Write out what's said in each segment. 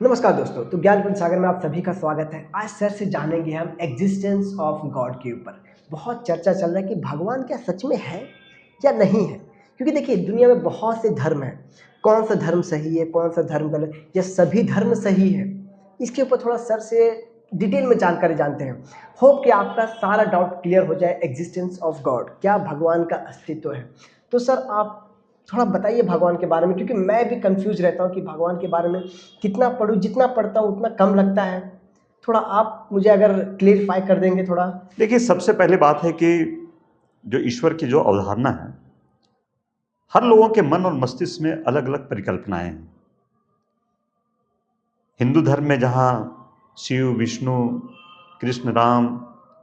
नमस्कार दोस्तों। तो ज्ञान सागर में आप सभी का स्वागत है। आज सर से जानेंगे हम एग्जिस्टेंस ऑफ गॉड के ऊपर। बहुत चर्चा चल रहा है कि भगवान क्या सच में है या नहीं है, क्योंकि देखिए दुनिया में बहुत से धर्म हैं। कौन सा धर्म सही है, कौन सा धर्म गलत, या सभी धर्म सही है, इसके ऊपर थोड़ा सर से डिटेल में जानकारी जानते हैं। होप कि आपका सारा डाउट क्लियर हो जाए। एग्जिस्टेंस ऑफ गॉड, क्या भगवान का अस्तित्व है? तो सर आप थोड़ा बताइए भगवान के बारे में, क्योंकि मैं भी कंफ्यूज रहता हूँ कि भगवान के बारे में कितना पढूँ, जितना पढ़ता हूँ उतना कम लगता है। थोड़ा आप मुझे अगर क्लेरिफाई कर देंगे थोड़ा। देखिए, सबसे पहले बात है कि जो ईश्वर की जो अवधारणा है, हर लोगों के मन और मस्तिष्क में अलग अलग परिकल्पनाएं हैं। हिंदू धर्म में जहाँ शिव, विष्णु, कृष्ण, राम,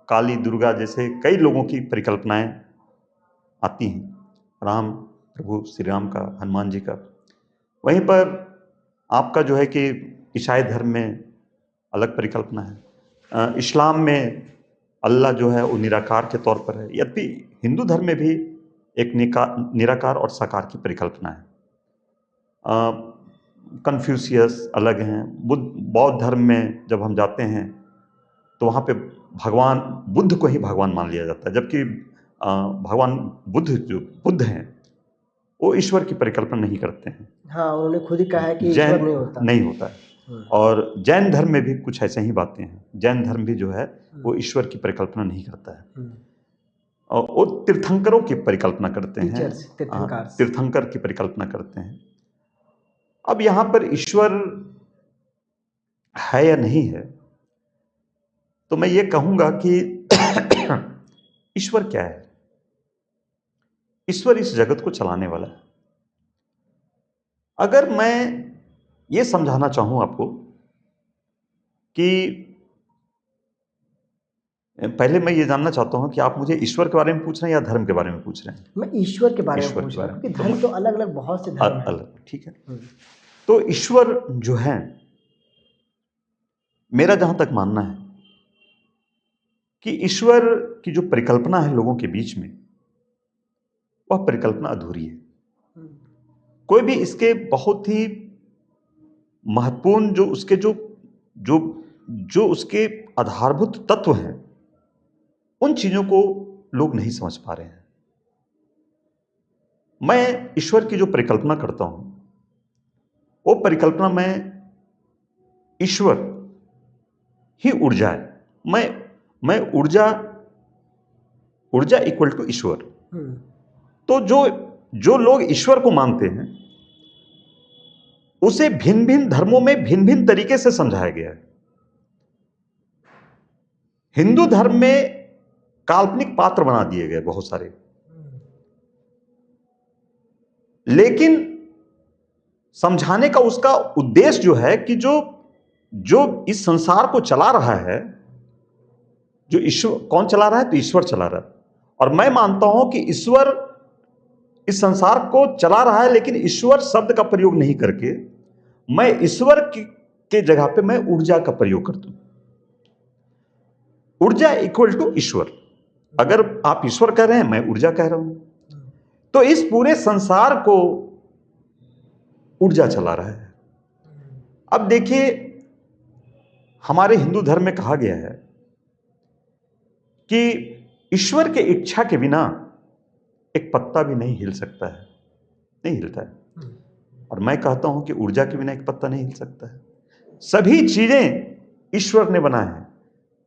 काली, दुर्गा जैसे कई लोगों की परिकल्पनाएं आती हैं, राम, प्रभु श्री राम का, हनुमान जी का। वहीं पर आपका जो है कि ईसाई धर्म में अलग परिकल्पना है। इस्लाम में अल्लाह जो है वो निराकार के तौर पर है। यद्यपि हिंदू धर्म में भी एक निराकार और साकार की परिकल्पना है। कन्फ्यूशियस अलग हैं। बौद्ध धर्म में जब हम जाते हैं तो वहाँ पे भगवान बुद्ध को ही भगवान मान लिया जाता है, जबकि भगवान बुद्ध हैं वो ईश्वर की परिकल्पना नहीं करते हैं। हाँ, उन्होंने खुद ही कहा है कि ईश्वर जैन नहीं होता। नहीं होता है। और जैन धर्म में भी कुछ ऐसे ही बातें हैं। जैन धर्म भी जो है वो ईश्वर की परिकल्पना नहीं करता है, और वो तीर्थंकरों की परिकल्पना करते हैं। तीर्थंकर की परिकल्पना करते हैं। अब यहाँ पर ईश्वर है या नहीं है, तो मैं ये कहूंगा कि ईश्वर क्या है? ईश्वर इस जगत को चलाने वाला है। अगर मैं ये समझाना चाहूं आपको कि पहले मैं ये जानना चाहता हूं कि आप मुझे ईश्वर के बारे में पूछ रहे हैं या धर्म के बारे में पूछ रहे हैं? मैं ईश्वर के बारे में ईश्वर पूछ के रहा बारे हूँ, में क्योंकि धर्म तो अलग अलग बहुत से धर्म हैं। अलग, ठीक है। तो ईश्वर जो है, मेरा जहां तक मानना है कि ईश्वर की जो परिकल्पना है लोगों के बीच में, वह परिकल्पना अधूरी है। कोई भी इसके बहुत ही महत्वपूर्ण जो उसके जो जो जो उसके आधारभूत तत्व हैं, उन चीजों को लोग नहीं समझ पा रहे हैं। मैं ईश्वर की जो परिकल्पना करता हूं, वो परिकल्पना में ईश्वर ही ऊर्जा है। मैं ऊर्जा इक्वल टू ईश्वर। तो जो लोग ईश्वर को मानते हैं, उसे भिन्न भिन्न धर्मों में भिन्न भिन्न तरीके से समझाया गया है। हिंदू धर्म में काल्पनिक पात्र बना दिए गए बहुत सारे, लेकिन समझाने का उसका उद्देश्य जो है कि जो इस संसार को चला रहा है, जो ईश्वर कौन चला रहा है, तो ईश्वर चला रहा है। और मैं मानता हूं कि ईश्वर इस संसार को चला रहा है, लेकिन ईश्वर शब्द का प्रयोग नहीं करके मैं ईश्वर के जगह पे मैं ऊर्जा का प्रयोग करता हूं। ऊर्जा इक्वल टू ईश्वर। अगर आप ईश्वर कह रहे हैं, मैं ऊर्जा कह रहा हूं, तो इस पूरे संसार को ऊर्जा चला रहा है। अब देखिए, हमारे हिंदू धर्म में कहा गया है कि ईश्वर के इच्छा के बिना एक पत्ता भी नहीं हिल सकता है, नहीं हिलता है। और मैं कहता हूं कि ऊर्जा के बिना एक पत्ता नहीं हिल सकता है। सभी चीजें ईश्वर ने बनाए हैं।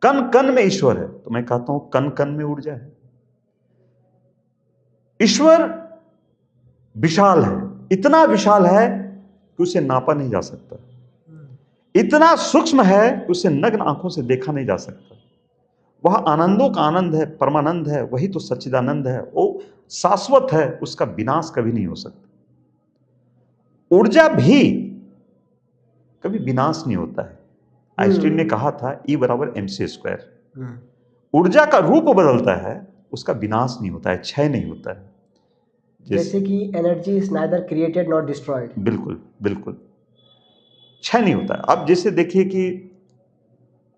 कण कण में ईश्वर है, तो मैं कहता हूं कण कण में ऊर्जा है। ईश्वर विशाल है, इतना विशाल है कि उसे नापा नहीं जा सकता। इतना सूक्ष्म है कि उसे नग्न आंखों से देखा नहीं जा सकता। वह आनंदों का आनंद है, परमानंद है, वही तो सच्चिदानंद है। वो शाश्वत है, उसका विनाश कभी नहीं हो सकता। ऊर्जा भी कभी विनाश नहीं होता है। आइंस्टीन ने कहा था E = mc²। ऊर्जा का रूप बदलता है, उसका विनाश नहीं होता है, क्षय नहीं होता है। जैसे कि energy is neither created not destroyed. बिल्कुल बिल्कुल, क्षय नहीं होता है। अब जैसे देखिए कि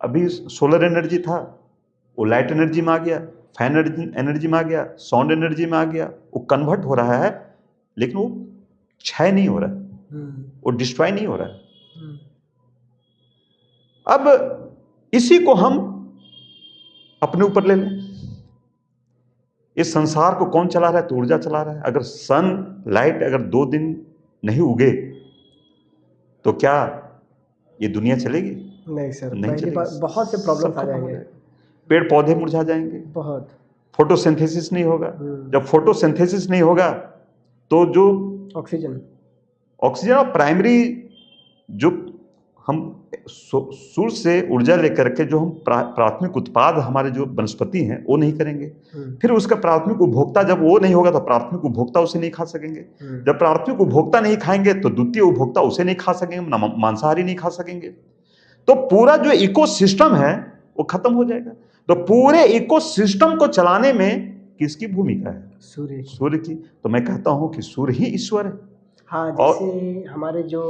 अभी सोलर एनर्जी था, वो लाइट एनर्जी में आ गया, फैन एनर्जी में आ गया, साउंड एनर्जी में आ गया। वो कन्वर्ट हो रहा है, लेकिन वो क्षय नहीं हो रहा है, वो डिस्ट्रॉय नहीं हो रहा है। अब इसी को हम अपने ऊपर ले लें। इस संसार को कौन चला रहा है? तो ऊर्जा चला रहा है। अगर सन लाइट अगर 2 दिन नहीं उगे तो क्या ये दुनिया चलेगी? नहीं सर, नहीं पहली चलेगी। बार बहुत से प्रॉब्लम्स सब आ खत्म हो जाएंगे। जाएगा। पेड़ पौधे मुरझा जाएंगे, बहुत। फोटोसिंथेसिस नहीं होगा। हम्म। जब फोटोसिंथेसिस नहीं होगा तो जो ऑक्सीजन। ऑक्सीजन और प्राइमरी जो हम सूर्य से ऊर्जा लेकर के जो हम प्राथमिक उत्पाद हमारे जो वनस्पति हैं वो नहीं करेंगे। फिर उसका प्राथमिक उपभोक्ता जब वो नहीं होगा तो प्राथमिक उपभोक्ता उसे नहीं खा सकेंगे। जब प्राथमिक उपभोक्ता नहीं खाएंगे तो द्वितीय उपभोक्ता उसे नहीं खा सकेंगे, मांसाहारी नहीं खा सकेंगे। तो पूरा जो इकोसिस्टम है वो खत्म हो जाएगा। तो पूरे इकोसिस्टम को चलाने में किसकी भूमिका है? सूर्य की। सूर्य की। तो मैं कहता हूं कि सूर्य ही ईश्वर है। हाँ, जैसे हमारे जो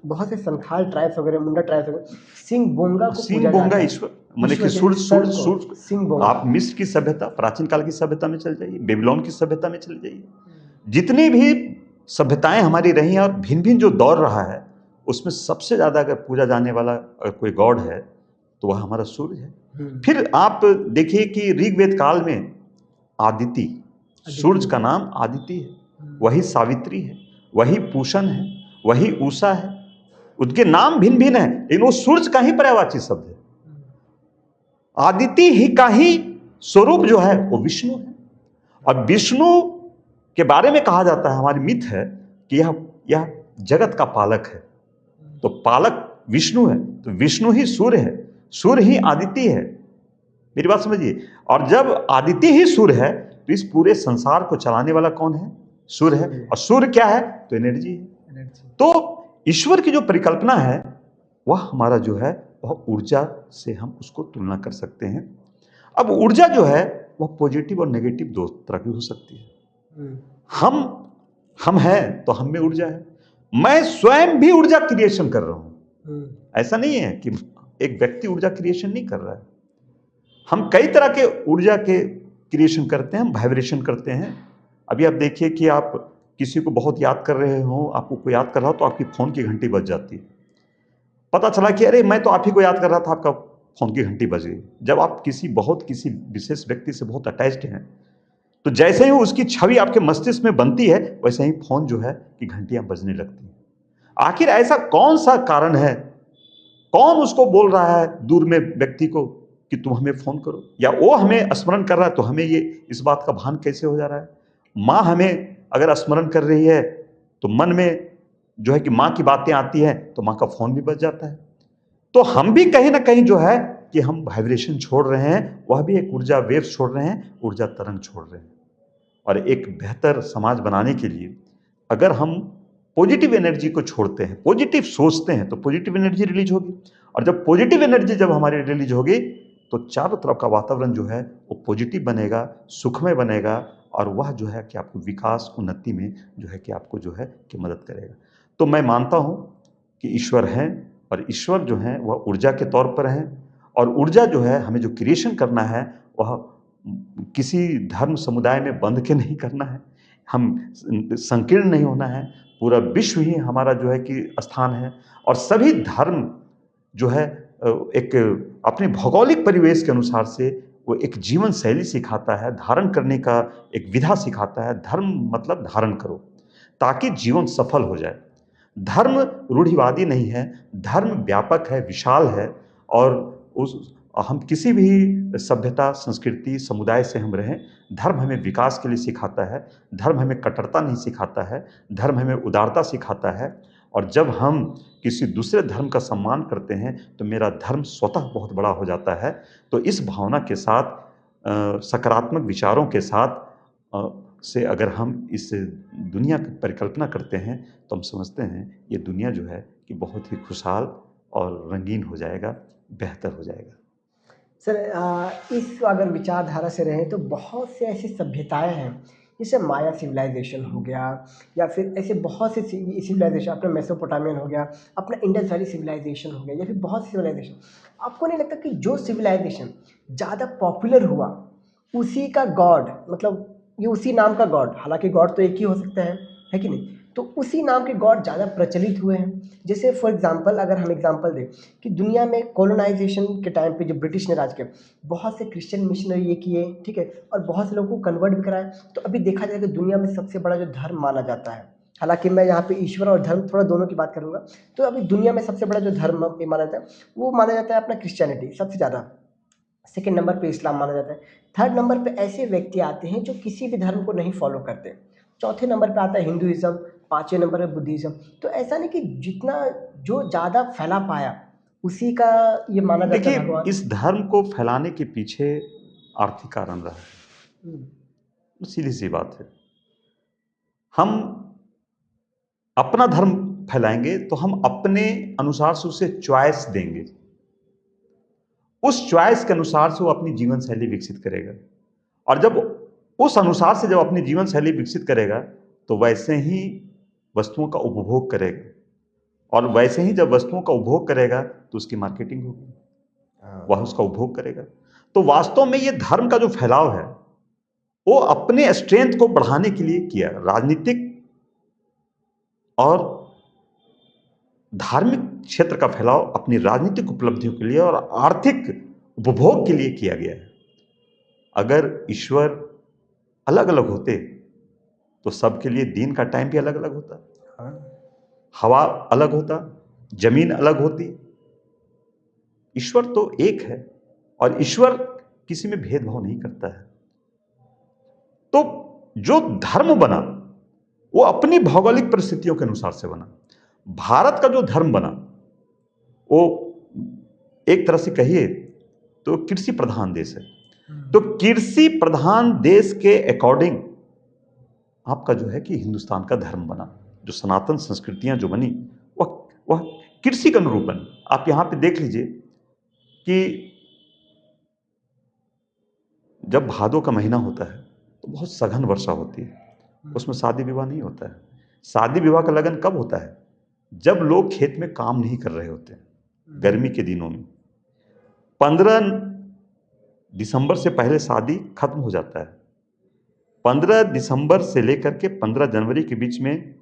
बहुत से संथाल ट्राइब्स वगैरह, मुंडा ट्राइब्स वगैरह, सिंह बोंगा को सिंह पूजा बोंगा जाता है। ईश्वर माने कि ईश्वर के सर को सिंह बोंगा। आप मिस्र की सभ्यता, प्राचीन काल की सभ्यता में चल जाइए, बेबीलोन की सभ्यता में चले जाइए, जितनी भी सभ्यताएं हमारी रही हैं और भिन्न भिन्न जो दौर रहा है उसमें सबसे ज्यादा अगर पूजा जाने वाला अगर कोई गॉड है तो वह हमारा सूर्य है। फिर आप देखिए कि ऋग्वेद काल में आदिति, सूर्य का नाम आदिति है, वही सावित्री है, वही पूषण है, वही उषा है। उनके नाम भिन्न भिन्न है लेकिन वो सूर्य का ही पर्यायवाची शब्द है। आदिति ही का ही स्वरूप जो है वो विष्णु है। और विष्णु के बारे में कहा जाता है, हमारी मिथ है कि यह जगत का पालक है। तो पालक विष्णु है, तो विष्णु ही सूर्य है, सूर्य ही आदिति है। मेरी बात समझिए। और जब आदिति ही सूर्य है तो इस पूरे संसार को चलाने वाला कौन है? सूर्य है। और सूर्य क्या है? तो एनर्जी है। तो ईश्वर की जो परिकल्पना है वह हमारा जो है वह ऊर्जा से हम उसको तुलना कर सकते हैं। अब ऊर्जा जो है वह पॉजिटिव और नेगेटिव दो तरह की हो सकती है। हम हैं तो हम में ऊर्जा है। मैं स्वयं भी ऊर्जा क्रिएशन कर रहा हूं। ऐसा नहीं है कि एक व्यक्ति ऊर्जा क्रिएशन नहीं कर रहा है। हम कई तरह के ऊर्जा के क्रिएशन करते हैं, हम वाइब्रेशन करते हैं। अभी आप देखिए कि आप किसी को बहुत याद कर रहे हो, आपको कोई याद कर रहा हो तो आपकी फोन की घंटी बज जाती है। पता चला कि अरे मैं तो आप ही को याद कर रहा था, आपका फोन की घंटी बज गई। जब आप किसी विशेष व्यक्ति से बहुत अटैच्ड हैं तो जैसे ही उसकी छवि आपके मस्तिष्क में बनती है वैसे ही फोन जो है कि घंटियां बजने लगती हैं। आखिर ऐसा कौन सा कारण है? कौन उसको बोल रहा है दूर में व्यक्ति को कि तुम हमें फोन करो, या वो हमें स्मरण कर रहा है तो हमें ये इस बात का भान कैसे हो जा रहा है? माँ हमें अगर स्मरण कर रही है तो मन में जो है कि माँ की बातें आती हैं तो माँ का फोन भी बज जाता है। तो हम भी कहीं ना कहीं जो है कि हम वाइब्रेशन छोड़ रहे हैं, वह भी एक ऊर्जा वेव्स छोड़ रहे हैं, ऊर्जा तरंग छोड़ रहे हैं। और एक बेहतर समाज बनाने के लिए अगर हम पॉजिटिव एनर्जी को छोड़ते हैं, पॉजिटिव सोचते हैं, तो पॉजिटिव एनर्जी रिलीज होगी। और जब पॉजिटिव एनर्जी जब हमारी रिलीज होगी तो चारों तरफ का वातावरण जो है वो पॉजिटिव बनेगा, सुखमय बनेगा, और वह जो है कि आपको विकास उन्नति में जो है कि आपको जो है कि मदद करेगा। तो मैं मानता हूँ कि ईश्वर हैं, और ईश्वर जो हैं वह ऊर्जा के तौर पर हैं। और ऊर्जा जो है हमें जो क्रिएशन करना है वह किसी धर्म समुदाय में बंध के नहीं करना है, हम संकीर्ण नहीं होना है। पूरा विश्व ही हमारा जो है कि स्थान है। और सभी धर्म जो है एक अपने भौगोलिक परिवेश के अनुसार से वो एक जीवन शैली सिखाता है, धारण करने का एक विधा सिखाता है। धर्म मतलब धारण करो ताकि जीवन सफल हो जाए। धर्म रूढ़िवादी नहीं है, धर्म व्यापक है, विशाल है। और हम किसी भी सभ्यता, संस्कृति, समुदाय से हम रहें, धर्म हमें विकास के लिए सिखाता है। धर्म हमें कट्टरता नहीं सिखाता है, धर्म हमें उदारता सिखाता है। और जब हम किसी दूसरे धर्म का सम्मान करते हैं तो मेरा धर्म स्वतः बहुत बड़ा हो जाता है। तो इस भावना के साथ, सकारात्मक विचारों के साथ से अगर हम इस दुनिया की परिकल्पना करते हैं तो हम समझते हैं ये दुनिया जो है कि बहुत ही खुशहाल और रंगीन हो जाएगा, बेहतर हो जाएगा। सर, इस अगर विचारधारा से रहें तो बहुत से ऐसी सभ्यताएं हैं, जैसे माया सिविलाइजेशन हो गया, या फिर ऐसे बहुत से सिविलाइजेशन, अपना मेसोपोटामियन हो गया, अपना इंडस वैली सिविलाइजेशन हो गया, या फिर बहुत सी सिविलाइजेशन। आपको नहीं लगता कि जो सिविलाइजेशन ज़्यादा पॉपुलर हुआ उसी का गॉड, मतलब ये उसी नाम का गॉड, हालांकि गॉड तो एक ही हो सकता है कि नहीं, तो उसी नाम के गॉड ज़्यादा प्रचलित हुए हैं। जैसे फॉर एग्जांपल अगर हम एग्जांपल दें कि दुनिया में कॉलोनाइजेशन के टाइम पे जब ब्रिटिश ने राज किया, बहुत से क्रिश्चियन मिशनरी ये किए, ठीक है, और बहुत से लोगों को कन्वर्ट भी कराया। तो अभी देखा जाए कि दुनिया में सबसे बड़ा जो धर्म माना जाता है, हालांकि मैं यहाँ पे ईश्वर और धर्म थोड़ा दोनों की बात करूँगा, तो अभी दुनिया में सबसे बड़ा जो धर्म ये माना जाता है वो माना जाता है अपना क्रिश्चियनिटी सबसे ज़्यादा। सेकेंड नंबर पे इस्लाम माना जाता है। थर्ड नंबर पे ऐसे व्यक्ति आते हैं जो किसी भी धर्म को नहीं फॉलो करते। चौथे नंबर पे आता है हिंदुइज्म, पाँचवें नंबर पे बुद्धिज़्म। तो ऐसा नहीं कि जितना जो ज़्यादा फैला पाया उसी का ये माना जाता है देखिए, भगवान। इस धर्म को फैलाने के पीछे आर्थिक कारण रहा है। सीधी सी बात है। हम अपना धर्म फैलाएंगे तो हम अपने अनुसार से उसे चॉइस देंगे, उस चॉइस के अनुसार से वो अपनी जीवन शैली विकसित करेगा, और जब उस अनुसार से जब अपनी जीवन शैली विकसित करेगा तो वैसे ही वस्तुओं का उपभोग करेगा, और वैसे ही जब वस्तुओं का उपभोग करेगा तो उसकी मार्केटिंग होगी, वह उसका उपभोग करेगा। तो वास्तव में ये धर्म का जो फैलाव है वो अपने स्ट्रेंथ को बढ़ाने के लिए किया, राजनीतिक और धार्मिक क्षेत्र का फैलाव अपनी राजनीतिक उपलब्धियों के लिए और आर्थिक उपभोग के लिए किया गया है। अगर ईश्वर अलग अलग होते तो सबके लिए दिन का टाइम भी अलग अलग होता, हवा अलग होता, जमीन अलग होती। ईश्वर तो एक है और ईश्वर किसी में भेदभाव नहीं करता है। तो जो धर्म बना वो अपनी भौगोलिक परिस्थितियों के अनुसार से बना। भारत का जो धर्म बना वो एक तरह से कहिए तो कृषि प्रधान देश है। तो कृषि प्रधान देश के अकॉर्डिंग आपका जो है कि हिंदुस्तान का धर्म बना, जो सनातन संस्कृतियां जो बनी वह कृषि के अनुरूप बनी। आप यहां पे देख लीजिए कि जब भादों का महीना होता है तो बहुत सघन वर्षा होती है, उसमें शादी विवाह नहीं होता है। शादी विवाह का लगन कब होता है? जब लोग खेत में काम नहीं कर रहे होते हैं, गर्मी के दिनों में। 15 दिसंबर से पहले शादी खत्म हो जाता है। 15 दिसंबर से लेकर के 15 जनवरी के बीच में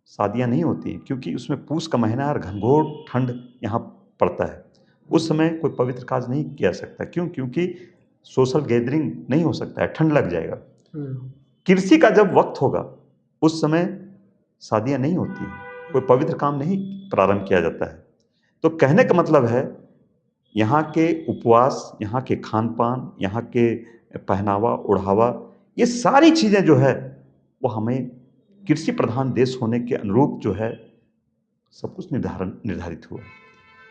शादियां नहीं होती, क्योंकि उसमें पूस का महीना और घनघोर ठंड यहाँ पड़ता है। उस समय कोई पवित्र कार्य नहीं किया सकता। क्यों? क्योंकि सोशल गैदरिंग नहीं हो सकता है, ठंड लग जाएगा। कृषि का जब वक्त होगा उस समय शादियां नहीं होती, कोई पवित्र काम नहीं प्रारंभ किया जाता है। तो कहने का मतलब है यहाँ के उपवास, यहाँ के खान पान, यहाँ के पहनावा ओढ़ावा, ये सारी चीज़ें जो है वो हमें कृषि प्रधान देश होने के अनुरूप जो है सब कुछ निर्धारित हुआ।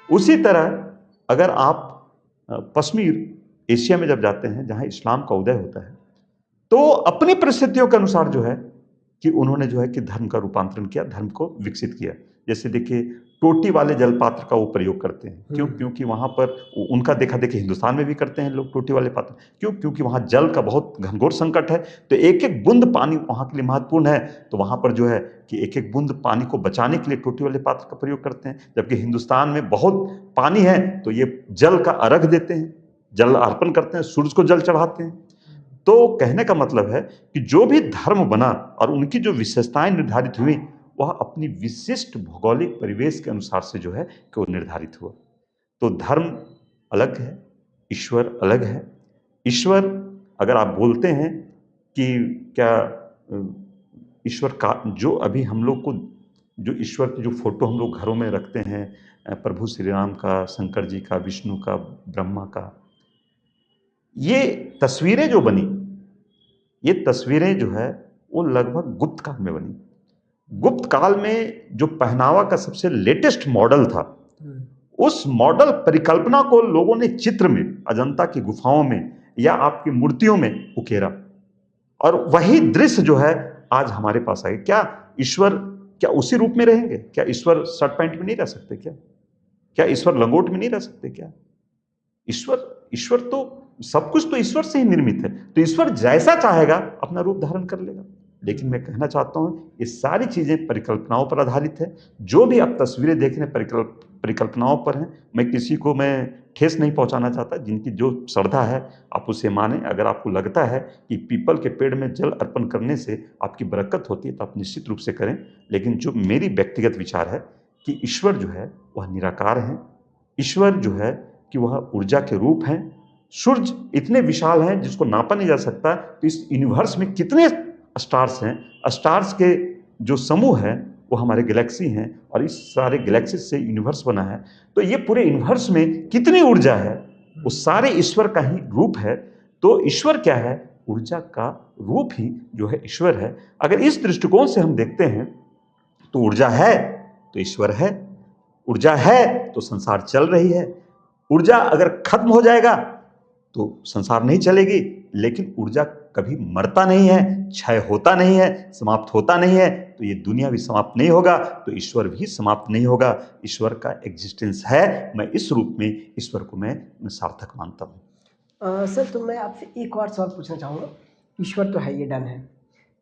उसी तरह अगर आप पश्चिमी एशिया में जब जाते हैं जहाँ इस्लाम का उदय होता है तो अपनी परिस्थितियों के अनुसार जो है कि उन्होंने जो है कि धर्म का रूपांतरण किया, धर्म को विकसित किया। जैसे देखिए टोटी वाले जलपात्र का वो प्रयोग करते हैं। क्यों? क्योंकि वहाँ पर उनका देखा देखी हिंदुस्तान में भी करते हैं लोग टोटी वाले पात्र। क्यों? क्योंकि वहाँ जल का बहुत घनघोर संकट है, तो एक एक बूंद पानी वहाँ के लिए महत्वपूर्ण है। तो वहाँ पर जो है कि एक एक बूंद पानी को बचाने के लिए टोटी वाले पात्र का प्रयोग करते हैं। जबकि हिंदुस्तान में बहुत पानी है तो ये जल का अर्घ देते हैं, जल अर्पण करते हैं, सूर्य को जल चढ़ाते हैं। तो कहने का मतलब है कि जो भी धर्म बना और उनकी जो विशेषताएं निर्धारित हुई वह अपनी विशिष्ट भौगोलिक परिवेश के अनुसार से जो है कि वो निर्धारित हुआ। तो धर्म अलग है, ईश्वर अलग है। ईश्वर अगर आप बोलते हैं कि क्या ईश्वर का जो अभी हम लोग को जो ईश्वर की जो फोटो हम लोग घरों में रखते हैं, प्रभु श्री राम का, शंकर जी का, विष्णु का, ब्रह्मा का, ये तस्वीरें जो बनी, ये तस्वीरें जो है वो लगभग गुप्त काल में बनी। गुप्त काल में जो पहनावा का सबसे लेटेस्ट मॉडल था, उस मॉडल परिकल्पना को लोगों ने चित्र में, अजंता की गुफाओं में या आपकी मूर्तियों में उकेरा, और वही दृश्य जो है आज हमारे पास आए। क्या ईश्वर क्या उसी रूप में रहेंगे? क्या ईश्वर शर्ट पैंट में नहीं रह सकते? क्या ईश्वर लंगोट में नहीं रह सकते? क्या ईश्वर तो सब कुछ तो ईश्वर से ही निर्मित है। तो ईश्वर जैसा चाहेगा अपना रूप धारण कर लेगा। लेकिन मैं कहना चाहता हूँ ये सारी चीज़ें परिकल्पनाओं पर आधारित है। जो भी आप तस्वीरें देख रहे हैं परिकल्पनाओं पर हैं। मैं किसी को ठेस नहीं पहुंचाना चाहता। जिनकी जो श्रद्धा है आप उसे मानें। अगर आपको लगता है कि पीपल के पेड़ में जल अर्पण करने से आपकी बरकत होती है तो आप निश्चित रूप से करें। लेकिन जो मेरी व्यक्तिगत विचार है कि ईश्वर जो है वह निराकार है। ईश्वर जो है कि वह ऊर्जा के रूप हैं। सूर्य इतने विशाल हैं जिसको नापा नहीं जा सकता। तो इस यूनिवर्स में कितने स्टार्स हैं। स्टार्स के जो समूह है वो हमारे गैलेक्सी हैं और इस सारे गैलेक्सी से यूनिवर्स बना है। तो ये पूरे यूनिवर्स में कितनी ऊर्जा है वो सारे ईश्वर का ही रूप है। तो ईश्वर क्या है? ऊर्जा का रूप ही जो है ईश्वर है। अगर इस दृष्टिकोण से हम देखते हैं तो ऊर्जा है तो ईश्वर है। ऊर्जा है तो संसार चल रही है। ऊर्जा अगर खत्म हो जाएगा तो संसार नहीं चलेगी। लेकिन ऊर्जा कभी मरता नहीं है, क्षय होता नहीं है, समाप्त होता नहीं है। तो ये दुनिया भी समाप्त नहीं होगा तो ईश्वर भी समाप्त नहीं होगा। ईश्वर का एग्जिस्टेंस है। मैं इस रूप में ईश्वर को मैं सार्थक मानता हूँ। सर तो मैं आपसे एक और सवाल पूछना चाहूँगा। ईश्वर तो है, ये डन है,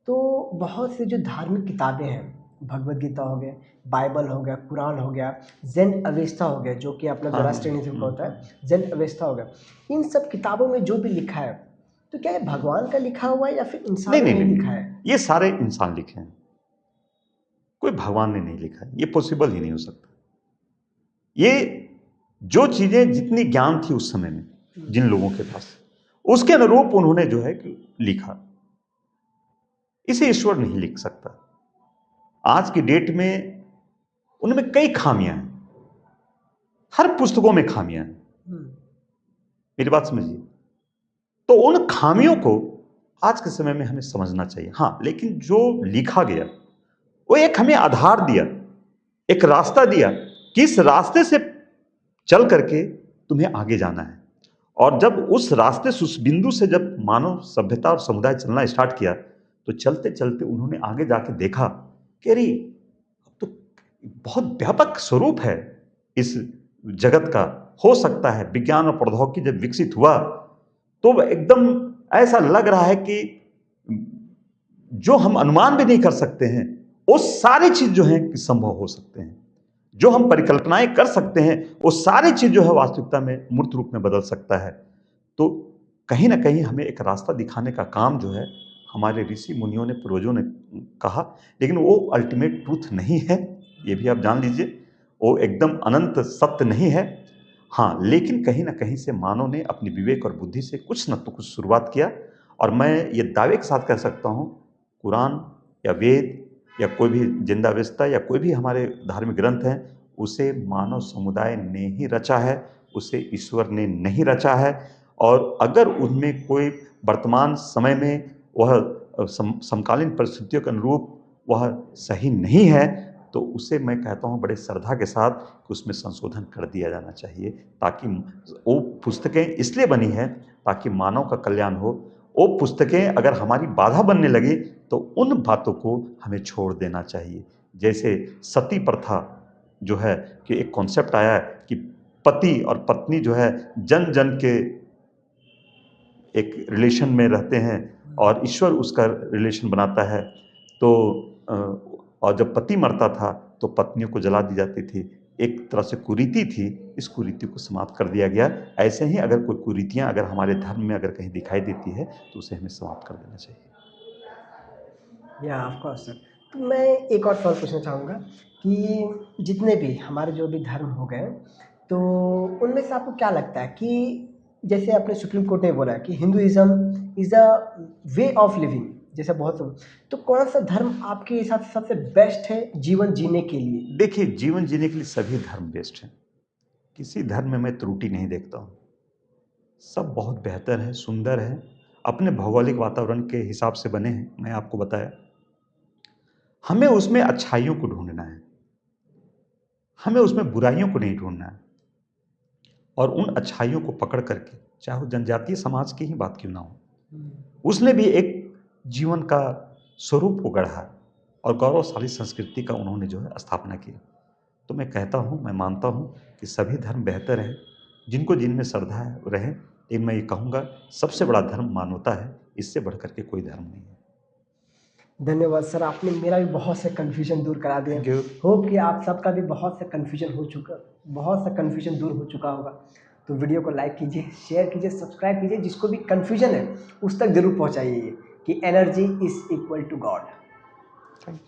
तो बहुत सी जो धार्मिक किताबें हैं, भगवत गीता हो गया, बाइबल हो गया, कुरान हो गया, ज़ेन अवेस्ता हो गया जो कि अपना हाँ, जोरास्ट्रियनिज्म का होता है, ज़ेन अवेस्ता हो गया, इन सब किताबों में जो भी लिखा है तो क्या ये भगवान का लिखा हुआ है या फिर नहीं इंसानों नहीं ने नहीं, लिखा है? ये सारे इंसान लिखे हैं। कोई भगवान ने नहीं लिखा है। ये पॉसिबल ही नहीं हो सकता। ये जो चीजें जितनी ज्ञान थी उस समय में जिन लोगों के पास, उसके अनुरूप उन्होंने जो है कि लिखा। इसे ईश्वर नहीं लिख सकता। आज की डेट में उनमें कई खामियां हैं। हर पुस्तकों में खामियां हैं। मेरी बात समझिए। तो उन खामियों को आज के समय में हमें समझना चाहिए। हाँ, लेकिन जो लिखा गया वो एक हमें आधार दिया, एक रास्ता दिया कि इस रास्ते से चल करके तुम्हें आगे जाना है। और जब उस रास्ते से, उस बिंदु से जब मानव सभ्यता और समुदाय चलना स्टार्ट किया तो चलते चलते उन्होंने आगे जाके देखा कि अरे अब तो बहुत व्यापक स्वरूप है इस जगत का। हो सकता है विज्ञान और प्रौद्योगिकी जब विकसित हुआ तो एकदम ऐसा लग रहा है कि जो हम अनुमान भी नहीं कर सकते हैं वो सारी चीज जो है कि संभव हो सकते हैं। जो हम परिकल्पनाएं कर सकते हैं वो सारी चीज जो है वास्तविकता में मूर्त रूप में बदल सकता है। तो कहीं ना कहीं हमें एक रास्ता दिखाने का काम जो है हमारे ऋषि मुनियों ने, पूर्वजों ने कहा। लेकिन वो अल्टीमेट ट्रूथ नहीं है, ये भी आप जान लीजिए। वो एकदम अनंत सत्य नहीं है। हाँ, लेकिन कहीं ना कहीं से मानव ने अपनी विवेक और बुद्धि से कुछ न तो कुछ शुरुआत किया। और मैं ये दावे के साथ कह सकता हूँ कुरान या वेद या कोई भी जिंदावेस्ता या कोई भी हमारे धार्मिक ग्रंथ हैं, उसे मानव समुदाय ने ही रचा है, उसे ईश्वर ने नहीं रचा है। और अगर उनमें कोई वर्तमान समय में वह समकालीन परिस्थितियों के अनुरूप वह सही नहीं है तो उसे मैं कहता हूँ बड़े श्रद्धा के साथ कि उसमें संशोधन कर दिया जाना चाहिए। ताकि वो पुस्तकें इसलिए बनी हैं ताकि मानव का कल्याण हो। वो पुस्तकें अगर हमारी बाधा बनने लगी तो उन बातों को हमें छोड़ देना चाहिए। जैसे सती प्रथा जो है कि एक कॉन्सेप्ट आया है कि पति और पत्नी जो है जन जन के एक रिलेशन में रहते हैं और ईश्वर उसका रिलेशन बनाता है। तो और जब पति मरता था तो पत्नियों को जला दी जाती थी। एक तरह से कुरीति थी, इस कुरीति को समाप्त कर दिया गया। ऐसे ही अगर कोई कुरीतियाँ अगर हमारे धर्म में अगर कहीं दिखाई देती है तो उसे हमें समाप्त कर देना चाहिए। या ऑफ कोर्स सर। तो मैं एक और सवाल पूछना चाहूँगा कि जितने भी हमारे जो भी धर्म हो गए तो उनमें से आपको क्या लगता है कि जैसे अपने सुप्रीम कोर्ट ने बोला है कि Hinduism is a way of living, जैसे बहुत, तो कौन सा धर्म आपके हिसाब से सबसे बेस्ट है जीवन जीने के लिए? देखिए, जीवन जीने के लिए सभी धर्म बेस्ट हैं। किसी धर्म में मैं त्रुटि नहीं देखता हूँ। सब बहुत बेहतर है, सुंदर है, अपने भौगोलिक वातावरण के हिसाब से बने हैं। मैं आपको बताया, हमें उसमें अच्छाइयों को ढूंढना है, हमें उसमें बुराइयों को नहीं ढूंढना है। और उन अच्छाइयों को पकड़ करके, चाहे वो जनजातीय समाज की ही बात क्यों ना हो, उसने भी एक जीवन का स्वरूप को गढ़ा और गौरवशाली संस्कृति का उन्होंने जो है स्थापना की। तो मैं कहता हूँ, मैं मानता हूँ कि सभी धर्म बेहतर हैं, जिनको जिनमें श्रद्धा है रहे। लेकिन मैं ये कहूँगा सबसे बड़ा धर्म मानवता है, इससे बढ़ करके कोई धर्म नहीं है। धन्यवाद सर, आपने मेरा भी बहुत से कन्फ्यूजन दूर करा दिया। Thank you. होप कि आप सबका भी बहुत सा कन्फ्यूजन दूर हो चुका होगा। तो वीडियो को लाइक कीजिए, शेयर कीजिए, सब्सक्राइब कीजिए, जिसको भी कन्फ्यूजन है उस तक ज़रूर पहुंचाइए ये कि energy is equal to God. Thank